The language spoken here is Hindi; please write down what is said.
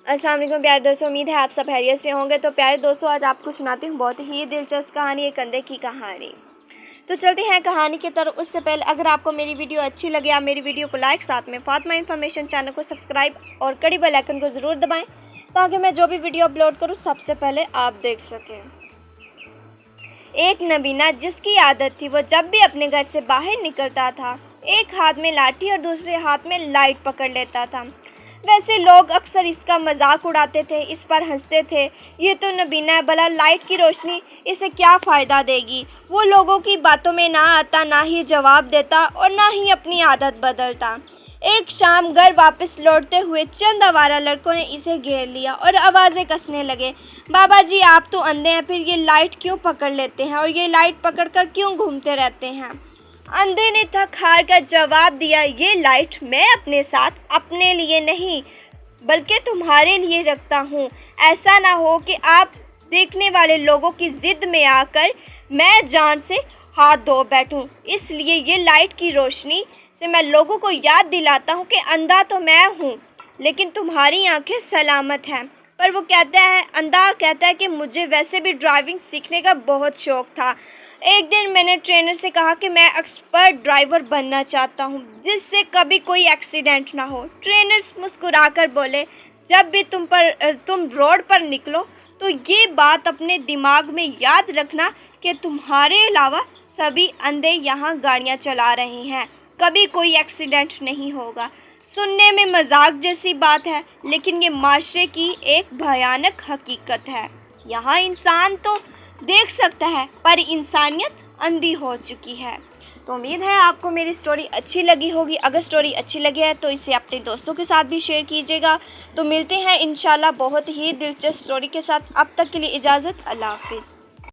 अस्सलाम वालेकुम प्यारे दोस्तों, उम्मीद है आप सब खैरियत से होंगे। तो प्यारे दोस्तों, आज आपको सुनाती हूँ बहुत ही दिलचस्प कहानी, एक अंधे की कहानी। तो चलते हैं कहानी की तरफ। उससे पहले अगर आपको मेरी वीडियो अच्छी लगे, आप मेरी वीडियो को लाइक, साथ में फातिमा इन्फॉर्मेशन चैनल को सब्सक्राइब और कड़ी बेल आइकन को ज़रूर दबाएँ ताकि मैं जो भी वीडियो अपलोड करूँ सबसे पहले आप देख सकें। एक नबीना, जिसकी आदत थी वो जब भी अपने घर से बाहर निकलता था एक हाथ में लाठी और दूसरे हाथ में लाइट पकड़ लेता था। वैसे लोग अक्सर इसका मजाक उड़ाते थे, इस पर हंसते थे। ये तो नबीना है, भला लाइट की रोशनी इसे क्या फ़ायदा देगी। वो लोगों की बातों में ना आता, ना ही जवाब देता और ना ही अपनी आदत बदलता। एक शाम घर वापस लौटते हुए चंद आवारा लड़कों ने इसे घेर लिया और आवाज़ें कसने लगे। बाबा जी, आप तो अंधे हैं, फिर ये लाइट क्यों पकड़ लेते हैं और ये लाइट पकड़कर क्यों घूमते रहते हैं? अंधे ने थक हार कर जवाब दिया, ये लाइट मैं अपने साथ अपने लिए नहीं बल्कि तुम्हारे लिए रखता हूँ। ऐसा ना हो कि आप देखने वाले लोगों की ज़िद में आकर मैं जान से हाथ धो बैठूँ। इसलिए ये लाइट की रोशनी से मैं लोगों को याद दिलाता हूँ कि अंधा तो मैं हूँ लेकिन तुम्हारी आंखें सलामत हैं। पर वो अंधा कहता है कि मुझे वैसे भी ड्राइविंग सीखने का बहुत शौक़ था। एक दिन मैंने ट्रेनर से कहा कि मैं एक्सपर्ट ड्राइवर बनना चाहता हूँ जिससे कभी कोई एक्सीडेंट ना हो। ट्रेनर मुस्कुराकर बोले, जब भी तुम रोड पर निकलो तो ये बात अपने दिमाग में याद रखना कि तुम्हारे अलावा सभी अंधे यहाँ गाड़ियाँ चला रहे हैं, कभी कोई एक्सीडेंट नहीं होगा। सुनने में मजाक जैसी बात है लेकिन ये माशरे की एक भयानक हकीकत है। यहाँ इंसान तो देख सकता है पर इंसानियत अंधी हो चुकी है। तो उम्मीद है आपको मेरी स्टोरी अच्छी लगी होगी। अगर स्टोरी अच्छी लगी है तो इसे अपने दोस्तों के साथ भी शेयर कीजिएगा। तो मिलते हैं इंशाल्लाह बहुत ही दिलचस्प स्टोरी के साथ। अब तक के लिए इजाज़त, अल्लाह हाफिज़।